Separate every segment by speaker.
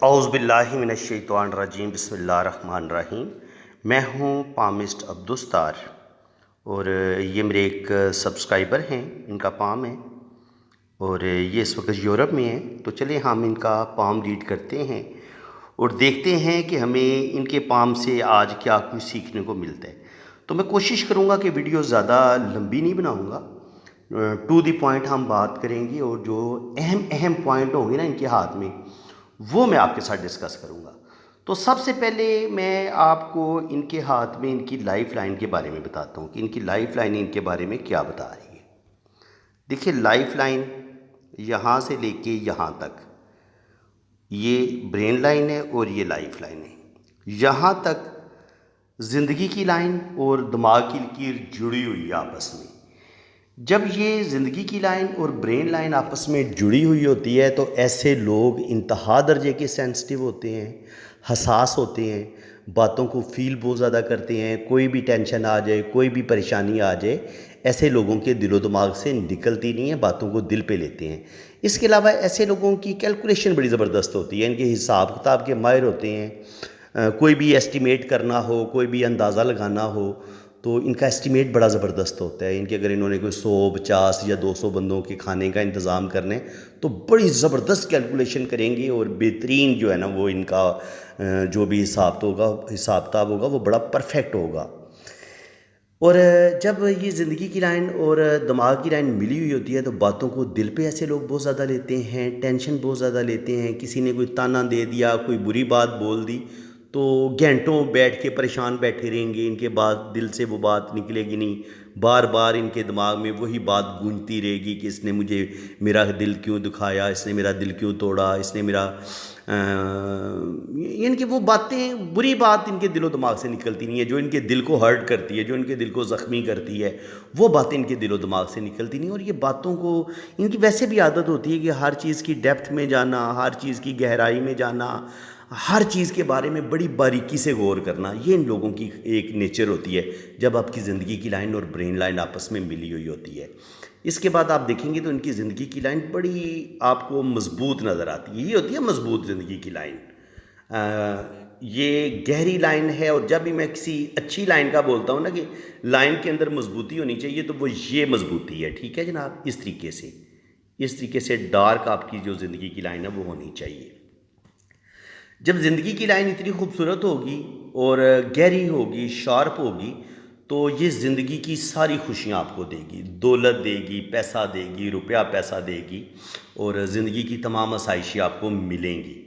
Speaker 1: اعوذ باللہ من الشیطان الرجیم، بسم اللہ الرحمن الرحیم۔ میں ہوں پامسٹ عبدالستار اور یہ میرے ایک سبسکرائبر ہیں، ان کا پام ہے اور یہ اس وقت یورپ میں ہیں۔ تو چلیں ہم ان کا پام ریڈ کرتے ہیں اور دیکھتے ہیں کہ ہمیں ان کے پام سے آج کیا کچھ سیکھنے کو ملتا ہے۔ تو میں کوشش کروں گا کہ ویڈیو زیادہ لمبی نہیں بناؤں گا، ٹو دی پوائنٹ ہم بات کریں گے اور جو اہم پوائنٹ ہوں گے نا ان کے ہاتھ میں وہ میں آپ کے ساتھ ڈسکس کروں گا۔ تو سب سے پہلے میں آپ کو ان کے ہاتھ میں ان کی لائف لائن کے بارے میں بتاتا ہوں کہ ان کی لائف لائن ان کے بارے میں کیا بتا رہی ہے۔ دیکھیں لائف لائن یہاں سے لے کے یہاں تک یہ برین لائن ہے اور یہ لائف لائن ہے۔ یہاں تک زندگی کی لائن اور دماغ کی لکیر جڑی ہوئی ہے آپس میں۔ جب یہ زندگی کی لائن اور برین لائن آپس میں جڑی ہوئی ہوتی ہے تو ایسے لوگ انتہا درجے کے سینسٹیو ہوتے ہیں، حساس ہوتے ہیں، باتوں کو فیل بہت زیادہ کرتے ہیں۔ کوئی بھی ٹینشن آ جائے، کوئی بھی پریشانی آ جائے، ایسے لوگوں کے دل و دماغ سے نکلتی نہیں ہے، باتوں کو دل پہ لیتے ہیں۔ اس کے علاوہ ایسے لوگوں کی کیلکولیشن بڑی زبردست ہوتی ہے، ان کے حساب کتاب کے ماہر ہوتے ہیں۔ کوئی بھی ایسٹیمیٹ کرنا ہو، کوئی بھی اندازہ لگانا ہو تو ان کا ایسٹیمیٹ بڑا زبردست ہوتا ہے۔ ان کے اگر انہوں نے کوئی 100 50 یا 200 بندوں کے کھانے کا انتظام کرنے تو بڑی زبردست کیلکولیشن کریں گے اور بہترین جو ہے نا وہ ان کا جو بھی حساب کتاب ہوگا وہ بڑا پرفیکٹ ہوگا۔ اور جب یہ زندگی کی لائن اور دماغ کی لائن ملی ہوئی ہوتی ہے تو باتوں کو دل پہ ایسے لوگ بہت زیادہ لیتے ہیں، ٹینشن بہت زیادہ لیتے ہیں۔ کسی نے کوئی تانا دے دیا، کوئی بری بات بول دی تو گھنٹوں بیٹھ کے پریشان بیٹھے رہیں گے، ان کے بعد دل سے وہ بات نکلے گی نہیں، بار بار ان کے دماغ میں وہی بات گونجتی رہے گی کہ اس نے میرا دل کیوں دکھایا، اس نے میرا دل کیوں توڑا، اس نے میرا یعنی کہ وہ باتیں بری بات ان کے دل و دماغ سے نکلتی نہیں ہے، جو ان کے دل کو ہرٹ کرتی ہے، جو ان کے دل کو زخمی کرتی ہے، وہ باتیں ان کے دل و دماغ سے نکلتی نہیں۔ اور یہ باتوں کو ان کی ویسے بھی عادت ہوتی ہے کہ ہر چیز کی ڈیپتھ میں جانا، ہر چیز کی گہرائی میں جانا، ہر چیز کے بارے میں بڑی باریکی سے غور کرنا، یہ ان لوگوں کی ایک نیچر ہوتی ہے جب آپ کی زندگی کی لائن اور برین لائن آپس میں ملی ہوئی ہوتی ہے۔ اس کے بعد آپ دیکھیں گے تو ان کی زندگی کی لائن بڑی آپ کو مضبوط نظر آتی ہے، یہ ہوتی ہے مضبوط زندگی کی لائن۔ یہ گہری لائن ہے اور جب بھی میں کسی اچھی لائن کا بولتا ہوں نا کہ لائن کے اندر مضبوطی ہونی چاہیے تو وہ یہ مضبوطی ہے، ٹھیک ہے جناب، اس طریقے سے ڈارک آپ کی جو زندگی کی لائن ہے وہ ہونی چاہیے۔ جب زندگی کی لائن اتنی خوبصورت ہوگی اور گہری ہوگی، شارپ ہوگی تو یہ زندگی کی ساری خوشیاں آپ کو دے گی، دولت دے گی، پیسہ دے گی، روپیہ پیسہ دے گی اور زندگی کی تمام آسائشیں آپ کو ملیں گی۔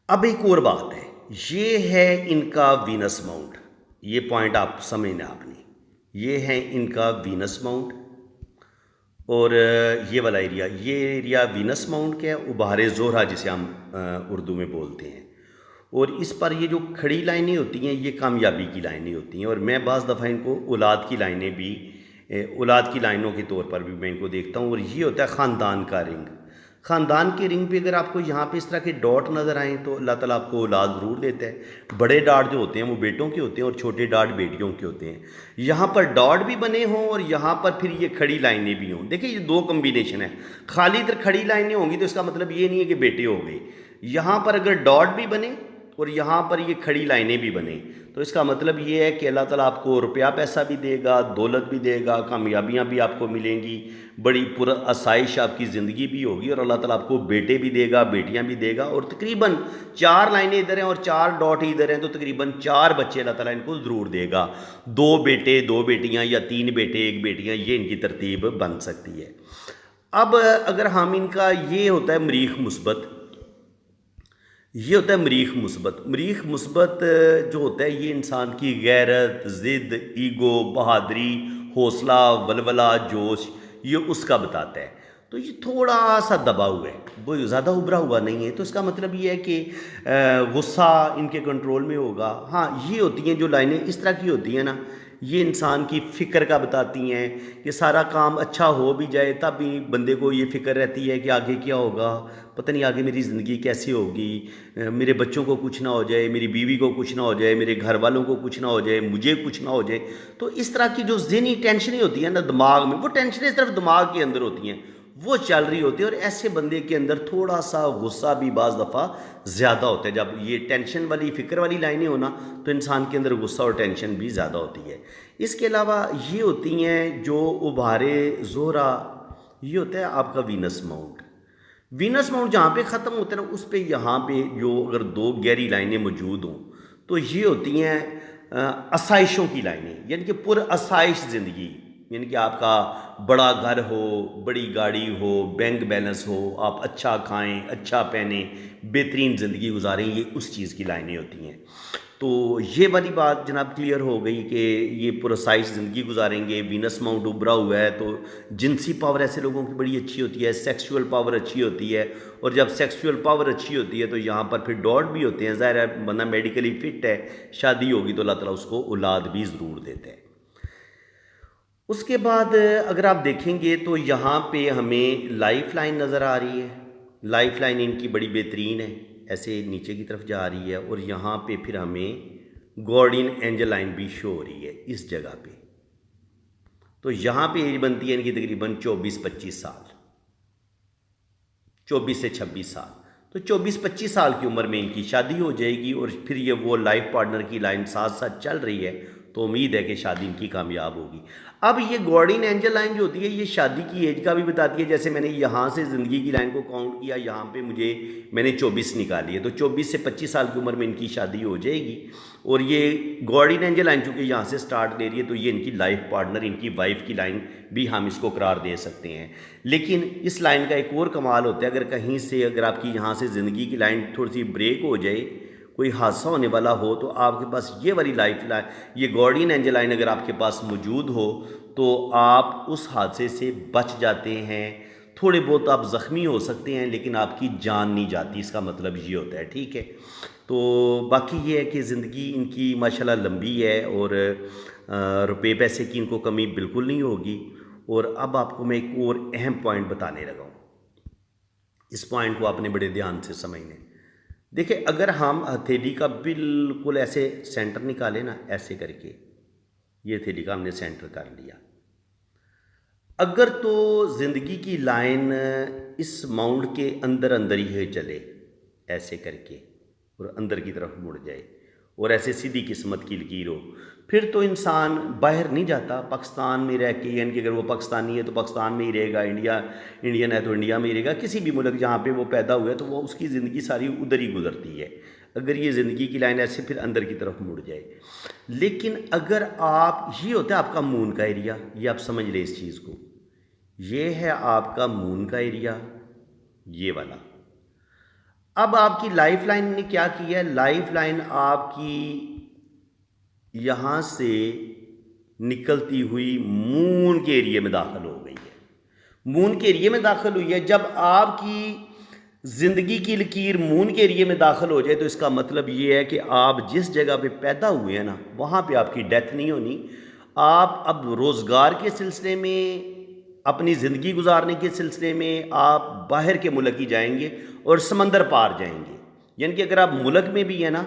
Speaker 1: اب ایک اور بات ہے، یہ ہے ان کا وینس ماؤنٹ، یہ پوائنٹ آپ سمجھنا آپ نے، یہ ہے ان کا وینس ماؤنٹ اور یہ والا ایریا وینس ماؤنٹ کا ہے، ابہار زہرہ جسے ہم اردو میں بولتے ہیں۔ اور اس پر یہ جو کھڑی لائنیں ہوتی ہیں یہ کامیابی کی لائنیں ہوتی ہیں اور میں بعض دفعہ ان کو اولاد کی لائنیں بھی اولاد کی لائنوں کے طور پر بھی میں ان کو دیکھتا ہوں۔ اور یہ ہوتا ہے خاندان کا رنگ۔ خاندان کے رنگ پہ اگر آپ کو یہاں پہ اس طرح کے ڈاٹ نظر آئیں تو اللہ تعالیٰ آپ کو اولاد ضرور دیتا ہے۔ بڑے ڈاٹ جو ہوتے ہیں وہ بیٹوں کے ہوتے ہیں اور چھوٹے ڈاٹ بیٹیوں کے ہوتے ہیں۔ یہاں پر ڈاٹ بھی بنے ہوں اور یہاں پر پھر یہ کھڑی لائنیں بھی ہوں، دیکھیں یہ دو کمبینیشن ہے۔ خالی ادھر کھڑی لائنیں ہوں گی تو اس کا مطلب یہ نہیں ہے کہ بیٹے ہو گئے، یہاں پر اگر ڈاٹ بھی بنے اور یہاں پر یہ کھڑی لائنیں بھی بنیں تو اس کا مطلب یہ ہے کہ اللہ تعالیٰ آپ کو روپیہ پیسہ بھی دے گا، دولت بھی دے گا، کامیابیاں بھی آپ کو ملیں گی، بڑی پر آسائش آپ کی زندگی بھی ہوگی اور اللہ تعالیٰ آپ کو بیٹے بھی دے گا، بیٹیاں بھی دے گا۔ اور تقریباً 4 لائنیں ادھر ہیں اور 4 ڈاٹ ادھر ہیں تو تقریباً 4 بچے اللہ تعالیٰ ان کو ضرور دے گا، 2 بیٹے 2 بیٹیاں یا 3 بیٹے 1 بیٹیاں، یہ ان کی ترتیب بن سکتی ہے۔ اب اگر ہم ان کا یہ ہوتا ہے مریخ مثبت، یہ ہوتا ہے مریخ مثبت جو ہوتا ہے یہ انسان کی غیرت، ضد، ایگو، بہادری، حوصلہ، ولولہ، جوش، یہ اس کا بتاتا ہے۔ تو یہ تھوڑا سا دبا ہوا ہے، وہ زیادہ ابھرا ہوا نہیں ہے، تو اس کا مطلب یہ ہے کہ غصہ ان کے کنٹرول میں ہوگا۔ ہاں یہ ہوتی ہیں جو لائنیں اس طرح کی ہوتی ہیں نا، یہ انسان کی فکر کا بتاتی ہیں کہ سارا کام اچھا ہو بھی جائے تب بھی بندے کو یہ فکر رہتی ہے کہ آگے کیا ہوگا، پتہ نہیں آگے میری زندگی کیسی ہوگی، میرے بچوں کو کچھ نہ ہو جائے، میری بیوی کو کچھ نہ ہو جائے، میرے گھر والوں کو کچھ نہ ہو جائے، مجھے کچھ نہ ہو جائے۔ تو اس طرح کی جو ذہنی ٹینشنیں ہوتی ہیں نا دماغ میں، وہ ٹینشنیں صرف دماغ کے اندر ہوتی ہیں، وہ چل رہی ہوتی ہے، اور ایسے بندے کے اندر تھوڑا سا غصہ بھی بعض دفعہ زیادہ ہوتا ہے. جب یہ ٹینشن والی فکر والی لائنیں ہونا تو انسان کے اندر غصہ اور ٹینشن بھی زیادہ ہوتی ہے. اس کے علاوہ یہ ہوتی ہیں جو ابھارے زہرہ، یہ ہوتا ہے آپ کا وینس ماؤنٹ. وینس ماؤنٹ جہاں پہ ختم ہوتا ہے نا، اس پہ یہاں پہ جو اگر دو گہری لائنیں موجود ہوں تو یہ ہوتی ہیں آسائشوں کی لائنیں، یعنی کہ پر آسائش زندگی. یعنی کہ آپ کا بڑا گھر ہو، بڑی گاڑی ہو، بینک بیلنس ہو، آپ اچھا کھائیں، اچھا پہنیں، بہترین زندگی گزاریں، یہ اس چیز کی لائنیں ہوتی ہیں. تو یہ والی بات جناب کلیئر ہو گئی کہ یہ پرسائش زندگی گزاریں گے. وینس ماؤنٹ ابھرا ہوا ہے تو جنسی پاور ایسے لوگوں کی بڑی اچھی ہوتی ہے، سیکسول پاور اچھی ہوتی ہے، اور جب سیکسول پاور اچھی ہوتی ہے تو یہاں پر پھر ڈاٹ بھی ہوتے ہیں. ظاہر ہے بندہ میڈیکلی فٹ ہے، شادی ہوگی تو اللہ تعالیٰ اس کو اولاد بھی ضرور دیتے ہیں. اس کے بعد اگر آپ دیکھیں گے تو یہاں پہ ہمیں لائف لائن نظر آ رہی ہے. لائف لائن ان کی بڑی بہترین ہے، ایسے نیچے کی طرف جا رہی ہے، اور یہاں پہ پھر ہمیں گارڈین اینجل لائن بھی شو ہو رہی ہے اس جگہ پہ. تو یہاں پہ ایج بنتی ہے ان کی تقریباً 24-25 سال، 24 سے 26 سال. تو 24-25 سال کی عمر میں ان کی شادی ہو جائے گی، اور پھر یہ وہ لائف پارٹنر کی لائن ساتھ ساتھ چل رہی ہے تو امید ہے کہ شادی ان کی کامیاب ہوگی. اب یہ گارڈین اینجل لائن جو ہوتی ہے یہ شادی کی ایج کا بھی بتاتی ہے. جیسے میں نے یہاں سے زندگی کی لائن کو کاؤنٹ کیا، یہاں پہ میں نے 24 نکالی ہے، تو 24 سے 25 سال کی عمر میں ان کی شادی ہو جائے گی. اور یہ گارڈین اینجل لائن چونکہ یہاں سے سٹارٹ لے رہی ہے تو یہ ان کی لائف پارٹنر، ان کی وائف کی لائن بھی ہم اس کو قرار دے سکتے ہیں. لیکن اس لائن کا ایک اور کمال ہوتا ہے، اگر کہیں سے اگر آپ کی یہاں سے زندگی کی لائن تھوڑی سی بریک ہو جائے، کوئی حادثہ ہونے والا ہو، تو آپ کے پاس یہ والی لائف لائن، یہ گارڈین اینجل لائن اگر آپ کے پاس موجود ہو تو آپ اس حادثے سے بچ جاتے ہیں. تھوڑے بہت آپ زخمی ہو سکتے ہیں لیکن آپ کی جان نہیں جاتی، اس کا مطلب یہ ہوتا ہے. ٹھیک ہے، تو باقی یہ ہے کہ زندگی ان کی ماشاءاللہ لمبی ہے، اور روپے پیسے کی ان کو کمی بالکل نہیں ہوگی. اور اب آپ کو میں ایک اور اہم پوائنٹ بتانے لگا ہوں، اس پوائنٹ کو آپ نے بڑے دھیان سے سمجھنا ہے. دیکھیں اگر ہم ہتھیلی کا بالکل ایسے سینٹر نکالیں نا، ایسے کر کے یہ ہتھیلی کا ہم نے سینٹر کر لیا، اگر تو زندگی کی لائن اس ماؤنٹ کے اندر اندر ہی چلے ایسے کر کے اور اندر کی طرف مڑ جائے اور ایسے سیدھی قسمت کی لکیر ہو، پھر تو انسان باہر نہیں جاتا. پاکستان میں رہ کے، یعنی کہ اگر وہ پاکستانی ہے تو پاکستان میں ہی رہے گا، انڈین ہے تو انڈیا میں ہی رہے گا، کسی بھی ملک جہاں پہ وہ پیدا ہوا ہے تو وہ اس کی زندگی ساری ادھر ہی گزرتی ہے اگر یہ زندگی کی لائن ایسے پھر اندر کی طرف مڑ جائے. لیکن اگر آپ، یہ ہوتا ہے آپ کا مون کا ایریا، یہ آپ سمجھ لیں اس چیز کو، یہ ہے آپ کا مون کا ایریا، یہ والا. اب آپ کی لائف لائن نے کیا کیا ہے، لائف لائن آپ کی یہاں سے نکلتی ہوئی مون کے ایریے میں داخل ہو گئی ہے. مون کے ایریے میں داخل ہوئی ہے. جب آپ کی زندگی کی لکیر مون کے ایریے میں داخل ہو جائے تو اس کا مطلب یہ ہے کہ آپ جس جگہ پہ پیدا ہوئے ہیں نا، وہاں پہ آپ کی ڈیتھ نہیں ہونی. آپ اب روزگار کے سلسلے میں، اپنی زندگی گزارنے کے سلسلے میں آپ باہر کے ملک ہی جائیں گے اور سمندر پار جائیں گے. یعنی کہ اگر آپ ملک میں بھی ہیں نا،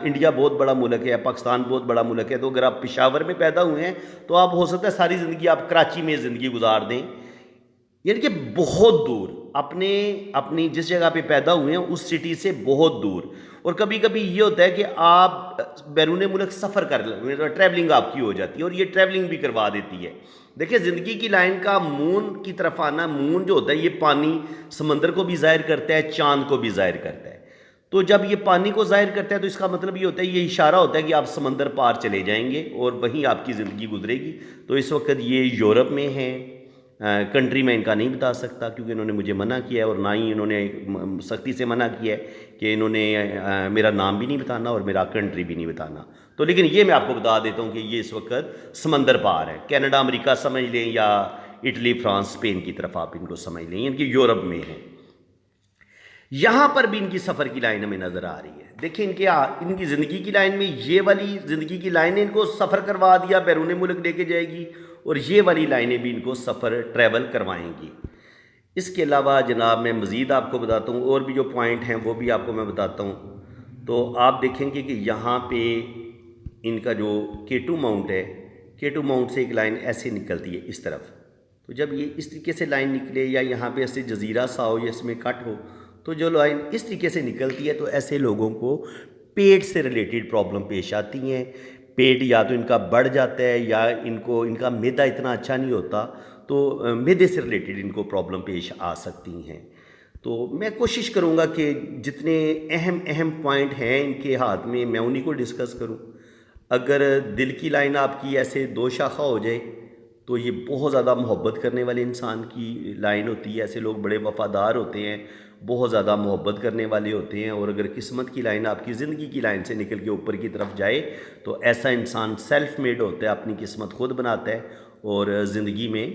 Speaker 1: انڈیا بہت بڑا ملک ہے، پاکستان بہت بڑا ملک ہے، تو اگر آپ پشاور میں پیدا ہوئے ہیں تو آپ ہو سکتا ہے ساری زندگی آپ کراچی میں زندگی گزار دیں. یعنی کہ بہت دور، اپنی جس جگہ پہ پیدا ہوئے ہیں اس سٹی سے بہت دور. اور کبھی کبھی یہ ہوتا ہے کہ آپ بیرون ملک سفر کر لیں، ٹریولنگ آپ کی ہو جاتی ہے، اور یہ ٹریولنگ بھی کروا دیتی ہے. دیکھیں زندگی کی لائن کا مون کی طرف آنا، مون جو ہوتا ہے یہ پانی سمندر کو بھی ظاہر کرتا ہے، چاند کو بھی ظاہر کرتا ہے. تو جب یہ پانی کو ظاہر کرتا ہے تو اس کا مطلب یہ ہوتا ہے، یہ اشارہ ہوتا ہے کہ آپ سمندر پار چلے جائیں گے اور وہیں آپ کی زندگی گزرے گی. تو اس وقت یہ یورپ میں ہیں. کنٹری میں ان کا نہیں بتا سکتا کیونکہ انہوں نے مجھے منع کیا ہے، اور نہ ہی انہوں نے سختی سے منع کیا ہے کہ انہوں نے میرا نام بھی نہیں بتانا اور میرا کنٹری بھی نہیں بتانا. تو لیکن یہ میں آپ کو بتا دیتا ہوں کہ یہ اس وقت سمندر پار ہے. کینیڈا امریکہ سمجھ لیں، یا اٹلی فرانس اسپین کی طرف آپ ان کو سمجھ لیں، یعنی کہ یورپ میں ہیں. یہاں پر بھی ان کی سفر کی لائن ہمیں نظر آ رہی ہے. دیکھیں ان کی زندگی کی لائن میں یہ والی زندگی کی لائنیں ان کو سفر کروا دیا، بیرون ملک لے کے جائے گی، اور یہ والی لائنیں بھی ان کو سفر ٹریول کروائیں گی. اس کے علاوہ جناب میں مزید آپ کو بتاتا ہوں، اور بھی جو پوائنٹ ہیں وہ بھی آپ کو میں بتاتا ہوں. تو آپ دیکھیں گے کہ یہاں پہ ان کا جو K2 ماؤنٹ ہے، K2 ماؤنٹ سے ایک لائن ایسے نکلتی ہے اس طرف، تو جب یہ اس طریقے سے لائن نکلے یا یہاں پہ ایسے جزیرہ سا ہو یا اس میں کٹ ہو تو جو لائن اس طریقے سے نکلتی ہے تو ایسے لوگوں کو پیٹ سے ریلیٹڈ پرابلم پیش آتی ہیں. پیٹ یا تو ان کا بڑھ جاتا ہے یا ان کا معدہ اتنا اچھا نہیں ہوتا تو معدے سے ریلیٹڈ ان کو پرابلم پیش آ سکتی ہیں. تو میں کوشش کروں گا کہ جتنے اہم پوائنٹ ہیں ان کے ہاتھ میں انہیں کو ڈسکس کروں. اگر دل کی لائن آپ کی ایسے 2 شاخہ ہو جائے تو یہ بہت زیادہ محبت کرنے والے انسان کی لائن ہوتی ہے. ایسے لوگ بڑے وفادار ہوتے ہیں, بہت زیادہ محبت کرنے والے ہوتے ہیں. اور اگر قسمت کی لائن آپ کی زندگی کی لائن سے نکل کے اوپر کی طرف جائے تو ایسا انسان سیلف میڈ ہوتا ہے, اپنی قسمت خود بناتا ہے. اور زندگی میں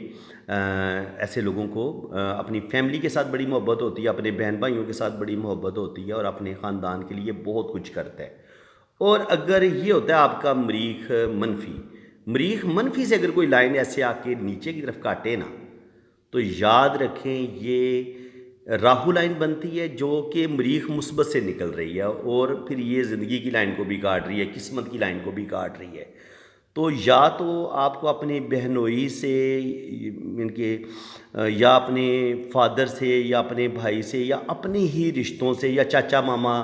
Speaker 1: ایسے لوگوں کو اپنی فیملی کے ساتھ بڑی محبت ہوتی ہے, اپنے بہن بھائیوں کے ساتھ بڑی محبت ہوتی ہے اور اپنے خاندان کے لیے بہت کچھ کرتا ہے. اور اگر یہ ہوتا ہے آپ کا مریخ منفی سے اگر کوئی لائن ایسے آ کے نیچے کی طرف کاٹے نا تو یاد رکھیں یہ راہو لائن بنتی ہے جو کہ مریخ مثبت سے نکل رہی ہے اور پھر یہ زندگی کی لائن کو بھی کاٹ رہی ہے, قسمت کی لائن کو بھی کاٹ رہی ہے. تو یا تو آپ کو اپنے بہنوئی سے ان کے یا اپنے فادر سے یا اپنے بھائی سے یا اپنے ہی رشتوں سے یا چاچا ماما,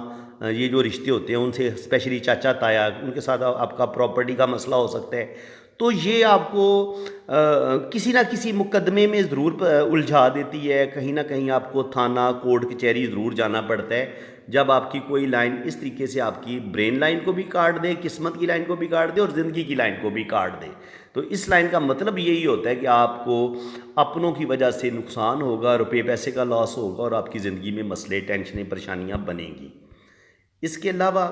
Speaker 1: یہ جو رشتے ہوتے ہیں ان سے, اسپیشلی چاچا تایا, ان کے ساتھ آپ کا پراپرٹی کا مسئلہ ہو سکتا ہے. تو یہ آپ کو کسی نہ کسی مقدمے میں ضرور الجھا دیتی ہے. کہیں نہ کہیں آپ کو تھانہ کورٹ کچہری ضرور جانا پڑتا ہے جب آپ کی کوئی لائن اس طریقے سے آپ کی برین لائن کو بھی کاٹ دے, قسمت کی لائن کو بھی کاٹ دے اور زندگی کی لائن کو بھی کاٹ دے. تو اس لائن کا مطلب یہی ہوتا ہے کہ آپ کو اپنوں کی وجہ سے نقصان ہوگا, روپے پیسے کا لاس ہوگا اور آپ کی زندگی میں مسئلے, ٹینشنیں, پریشانیاں بنیں گی. اس کے علاوہ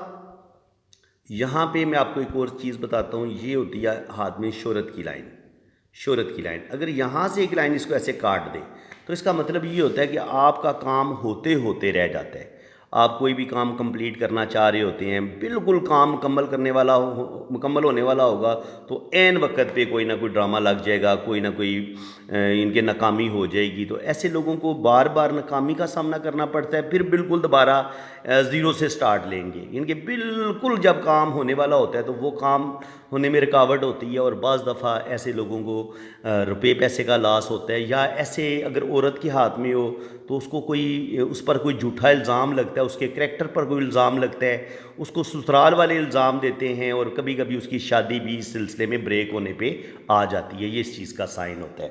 Speaker 1: یہاں پہ میں آپ کو ایک اور چیز بتاتا ہوں, یہ ہوتی ہے ہاتھ میں شہرت کی لائن. اگر یہاں سے ایک لائن اس کو ایسے کاٹ دے تو اس کا مطلب یہ ہوتا ہے کہ آپ کا کام ہوتے ہوتے رہ جاتا ہے. آپ کوئی بھی کام کمپلیٹ کرنا چاہ رہے ہوتے ہیں, بالکل کام مکمل ہونے والا ہوگا تو عین وقت پہ کوئی نہ کوئی ڈرامہ لگ جائے گا, کوئی نہ کوئی ان کے ناکامی ہو جائے گی. تو ایسے لوگوں کو بار بار ناکامی کا سامنا کرنا پڑتا ہے, پھر بالکل دوبارہ زیرو سے سٹارٹ لیں گے. ان کے بالکل جب کام ہونے والا ہوتا ہے تو وہ کام ہونے میں رکاوٹ ہوتی ہے اور بعض دفعہ ایسے لوگوں کو روپے پیسے کا لاس ہوتا ہے. یا ایسے اگر عورت کے ہاتھ میں ہو تو اس پر کوئی جھوٹا الزام لگتا ہے, اس کے کریکٹر پر کوئی الزام لگتا ہے, اس کو سسرال والے الزام دیتے ہیں اور کبھی کبھی اس کی شادی بھی اس سلسلے میں بریک ہونے پہ آ جاتی ہے. یہ اس چیز کا سائن ہوتا ہے.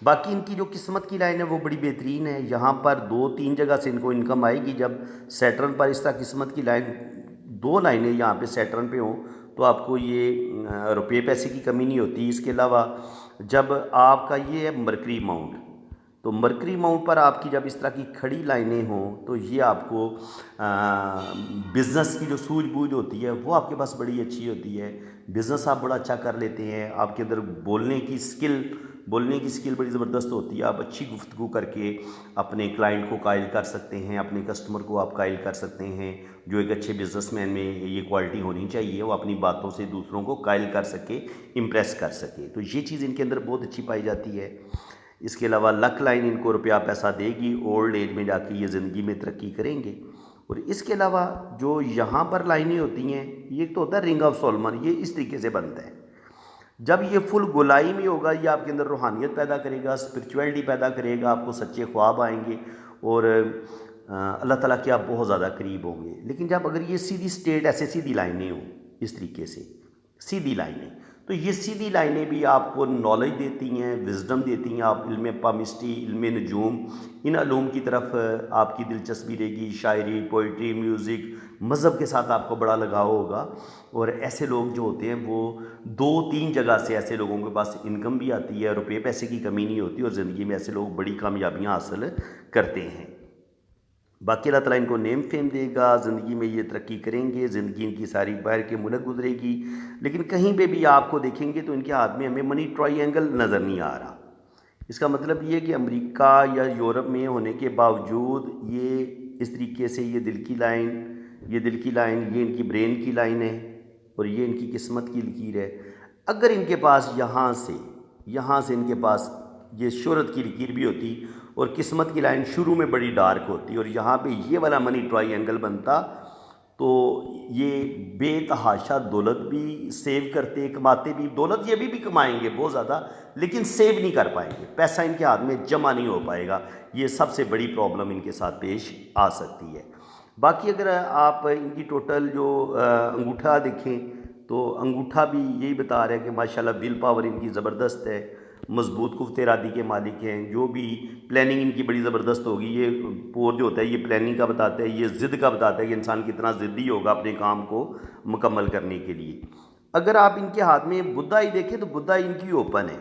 Speaker 1: باقی ان کی جو قسمت کی لائن ہے وہ بڑی بہترین ہے. یہاں پر 2-3 جگہ سے ان کو انکم آئے گی. جب سیٹرن پر اس طرح قسمت کی لائن 2 لائنیں یہاں پہ سیٹرن پہ ہوں تو آپ کو یہ روپے پیسے کی کمی نہیں ہوتی. اس کے علاوہ جب آپ کا یہ ہے مرکری ماؤنٹ, تو مرکری ماؤنٹ پر آپ کی جب اس طرح کی کھڑی لائنیں ہوں تو یہ آپ کو بزنس کی جو سوجھ بوجھ ہوتی ہے وہ آپ کے پاس بڑی اچھی ہوتی ہے. بزنس آپ بڑا اچھا کر لیتے ہیں. آپ کے اندر بولنے کی سکل بڑی زبردست ہوتی ہے. آپ اچھی گفتگو کر کے اپنے کلائنٹ کو قائل کر سکتے ہیں, اپنے کسٹمر کو آپ قائل کر سکتے ہیں. جو ایک اچھے بزنس مین میں یہ کوالٹی ہونی چاہیے, وہ اپنی باتوں سے دوسروں کو قائل کر سکے, امپریس کر سکے. تو یہ چیز ان کے اندر بہت اچھی پائی جاتی ہے. اس کے علاوہ لک لائن ان کو روپیہ پیسہ دے گی, اولڈ ایج میں جا کے یہ زندگی میں ترقی کریں گے. اور اس کے علاوہ جو یہاں پر لائنیں ہوتی ہیں, یہ تو ہوتا ہے رنگ آف سولمن, یہ اس طریقے سے بنتا ہے. جب یہ فل گولائی میں ہوگا یہ آپ کے اندر روحانیت پیدا کرے گا, اسپرچویلٹی پیدا کرے گا, آپ کو سچے خواب آئیں گے اور اللہ تعالیٰ کے آپ بہت زیادہ قریب ہوں گے. لیکن جب اگر یہ سیدھی اسٹریٹ ایسے سیدھی لائنیں ہوں, اس طریقے سے سیدھی لائنیں, تو یہ سیدھی لائنیں بھی آپ کو نالج دیتی ہیں, وزڈم دیتی ہیں. آپ علم پامسٹری, علم نجوم, ان علوم کی طرف آپ کی دلچسپی رہے گی. شاعری, پوئٹری, میوزک, مذہب کے ساتھ آپ کو بڑا لگاؤ ہوگا. اور ایسے لوگ جو ہوتے ہیں وہ 2-3 جگہ سے ایسے لوگوں کے پاس انکم بھی آتی ہے, روپے پیسے کی کمی نہیں ہوتی اور زندگی میں ایسے لوگ بڑی کامیابیاں حاصل کرتے ہیں. باقی اللہ تعالیٰ ان کو نیم فیم دے گا, زندگی میں یہ ترقی کریں گے, زندگی ان کی ساری باہر کے ملک گزرے گی. لیکن کہیں پہ بھی آپ کو دیکھیں گے تو ان کے ہاتھ میں ہمیں منی ٹرائی اینگل نظر نہیں آ رہا. اس کا مطلب یہ کہ امریکہ یا یورپ میں ہونے کے باوجود یہ اس طریقے سے یہ دل کی لائن, یہ ان کی برین کی لائن ہے اور یہ ان کی قسمت کی لکیر ہے. اگر ان کے پاس یہاں سے ان کے پاس یہ شہرت کی لکیر بھی ہوتی اور قسمت کی لائن شروع میں بڑی ڈارک ہوتی اور یہاں پہ یہ والا منی ٹرائی اینگل بنتا تو یہ بے تحاشا دولت بھی سیو کرتے کماتے بھی، دولت یہ بھی کمائیں گے بہت زیادہ، لیکن سیو نہیں کر پائیں گے، پیسہ ان کے ہاتھ میں جمع نہیں ہو پائے گا، یہ سب سے بڑی پرابلم ان کے ساتھ پیش آ سکتی ہے۔ باقی اگر آپ ان کی ٹوٹل جو انگوٹھا دیکھیں تو انگوٹھا بھی یہی بتا رہا ہے کہ ماشاءاللہ ول پاور ان کی زبردست ہے، مضبوط قوت ارادی کے مالک ہیں، جو بھی پلاننگ ان کی بڑی زبردست ہوگی۔ یہ پور جو ہوتا ہے یہ پلاننگ کا بتاتا ہے، یہ ضد کا بتاتا ہے کہ انسان کتنا ضدی ہوگا اپنے کام کو مکمل کرنے کے لیے۔ اگر آپ ان کے ہاتھ میں بدھائی دیکھیں تو بدھائی ان کی اوپن ہے،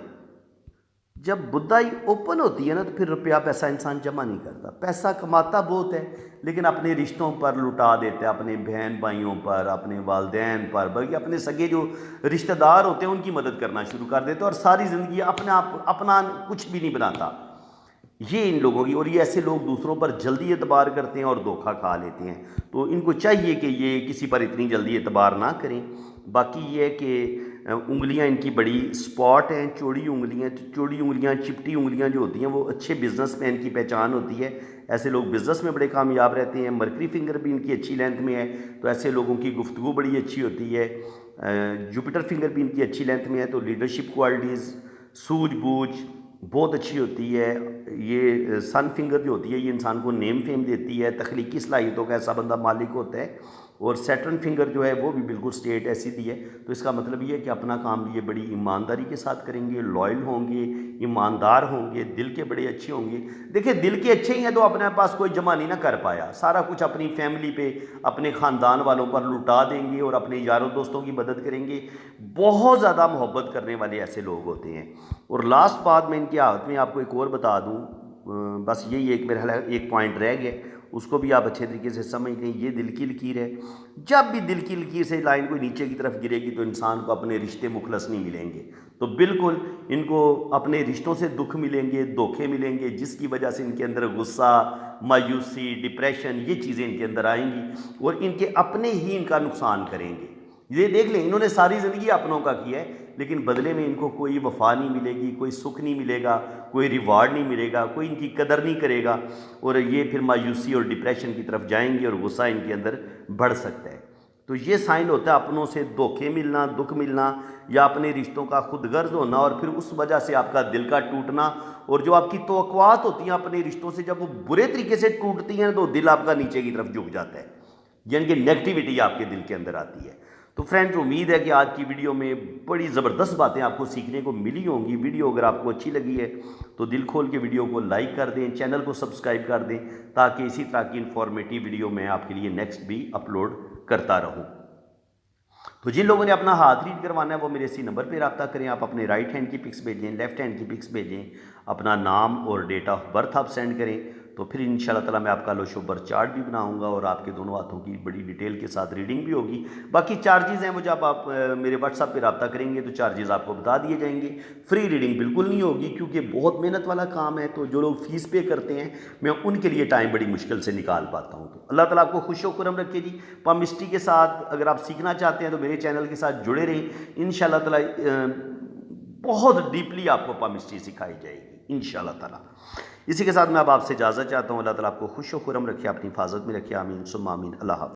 Speaker 1: جب بدھائی اوپن ہوتی ہے نا تو پھر روپیہ پیسہ انسان جمع نہیں کرتا، پیسہ کماتا بہت ہے لیکن اپنے رشتوں پر لٹا دیتا ہے، اپنے بہن بھائیوں پر، اپنے والدین پر، بلکہ اپنے سگے جو رشتہ دار ہوتے ہیں ان کی مدد کرنا شروع کر دیتے ہیں، اور ساری زندگی اپنا کچھ بھی نہیں بناتا یہ ان لوگوں کی۔ اور یہ ایسے لوگ دوسروں پر جلدی اعتبار کرتے ہیں اور دھوکہ کھا لیتے ہیں، تو ان کو چاہیے کہ یہ کسی پر اتنی جلدی اعتبار نہ کریں۔ باقی یہ ہے کہ انگلیاں ان کی بڑی سپاٹ ہیں، چوڑی انگلیاں چپٹی انگلیاں جو ہوتی ہیں وہ اچھے بزنس مین کی پہچان ہوتی ہے، ایسے لوگ بزنس میں بڑے کامیاب رہتے ہیں۔ مرکری فنگر بھی ان کی اچھی لینتھ میں ہے تو ایسے لوگوں کی گفتگو بڑی اچھی ہوتی ہے۔ جوپیٹر فنگر بھی ان کی اچھی لینتھ میں ہے تو لیڈرشپ کوالٹیز، سوجھ بوجھ بہت اچھی ہوتی ہے۔ یہ سن فنگر جو ہوتی ہے یہ انسان کو نیم فیم دیتی ہے، تخلیقی صلاحیتوں کا ایسا بندہ مالک ہوتا ہے، اور سیٹرن فنگر جو ہے وہ بھی بالکل سٹیٹ ایسی دی ہے، تو اس کا مطلب یہ ہے کہ اپنا کام بھی یہ بڑی ایمانداری کے ساتھ کریں گے، لائل ہوں گے، ایماندار ہوں گے، دل کے بڑے اچھے ہوں گے۔ دیکھیں دل کے اچھے ہی ہیں تو اپنے پاس کوئی جمع نہیں نہ کر پایا، سارا کچھ اپنی فیملی پہ اپنے خاندان والوں پر لٹا دیں گے اور اپنے یاروں دوستوں کی مدد کریں گے، بہت زیادہ محبت کرنے والے ایسے لوگ ہوتے ہیں۔ اور لاسٹ بات میں ان کے ہاتھ میں آپ کو ایک اور بتا دوں، بس یہی ایک میرا ایک پوائنٹ رہ گیا، اس کو بھی آپ اچھے طریقے سے سمجھ لیں۔ یہ دل کی لکیر ہے، جب بھی دل کی لکیر سے لائن کوئی نیچے کی طرف گرے گی تو انسان کو اپنے رشتے مخلص نہیں ملیں گے، تو بالکل ان کو اپنے رشتوں سے دکھ ملیں گے، دھوکے ملیں گے، جس کی وجہ سے ان کے اندر غصہ، مایوسی، ڈپریشن یہ چیزیں ان کے اندر آئیں گی اور ان کے اپنے ہی ان کا نقصان کریں گے۔ یہ دیکھ لیں انہوں نے ساری زندگی اپنوں کا کیا ہے لیکن بدلے میں ان کو کوئی وفا نہیں ملے گی، کوئی سکھ نہیں ملے گا، کوئی ریوارڈ نہیں ملے گا، کوئی ان کی قدر نہیں کرے گا، اور یہ پھر مایوسی اور ڈپریشن کی طرف جائیں گے اور غصہ ان کے اندر بڑھ سکتا ہے۔ تو یہ سائن ہوتا ہے اپنوں سے دھوکے ملنا، دکھ ملنا، یا اپنے رشتوں کا خود غرض ہونا، اور پھر اس وجہ سے آپ کا دل کا ٹوٹنا، اور جو آپ کی توقعات ہوتی ہیں اپنے رشتوں سے جب وہ برے طریقے سے ٹوٹتی ہیں تو دل آپ کا نیچے کی طرف جھک جاتا ہے، یعنی کہ نیگیٹیوٹی آپ کے دل کے اندر آتی ہے۔ تو فرینڈز امید ہے کہ آج کی ویڈیو میں بڑی زبردست باتیں آپ کو سیکھنے کو ملی ہوں گی۔ ویڈیو اگر آپ کو اچھی لگی ہے تو دل کھول کے ویڈیو کو لائک کر دیں، چینل کو سبسکرائب کر دیں تاکہ اسی طرح کی انفارمیٹیو ویڈیو میں آپ کے لیے نیکسٹ بھی اپلوڈ کرتا رہوں۔ تو جن لوگوں نے اپنا ہاتھ ریڈ کروانا ہے وہ میرے اسی نمبر پہ رابطہ کریں، آپ اپنے رائٹ ہینڈ کی پکس بھیجیں، لیفٹ ہینڈ کی پکس بھیجیں، اپنا نام اور ڈیٹ آف برتھ آپ سینڈ کریں، تو پھر انشاءاللہ تعالیٰ میں آپ کا لوشو برتھ چارٹ بھی بناؤں گا اور آپ کے دونوں ہاتھوں کی بڑی ڈیٹیل کے ساتھ ریڈنگ بھی ہوگی۔ باقی چارجز ہیں وہ جب آپ میرے واٹس ایپ پہ رابطہ کریں گے تو چارجز آپ کو بتا دیے جائیں گے۔ فری ریڈنگ بالکل نہیں ہوگی کیونکہ بہت محنت والا کام ہے، تو جو لوگ فیس پے کرتے ہیں میں ان کے لیے ٹائم بڑی مشکل سے نکال پاتا ہوں۔ تو اللہ تعالیٰ آپ کو خوش و خرم رکھے جی۔ پامسٹری کے ساتھ اگر آپ سیکھنا چاہتے ہیں تو میرے چینل کے ساتھ جڑے رہیں، انشاءاللہ تعالیٰ بہت ڈیپلی آپ کو پامسٹری سکھائی جائے گی انشاءاللہ تعالیٰ۔ اسی کے ساتھ میں اب آپ سے اجازت چاہتا ہوں، اللہ تعالیٰ آپ کو خوش و خرم رکھے، اپنی حفاظت میں رکھے، آمین ثم آمین، اللہ حافظ۔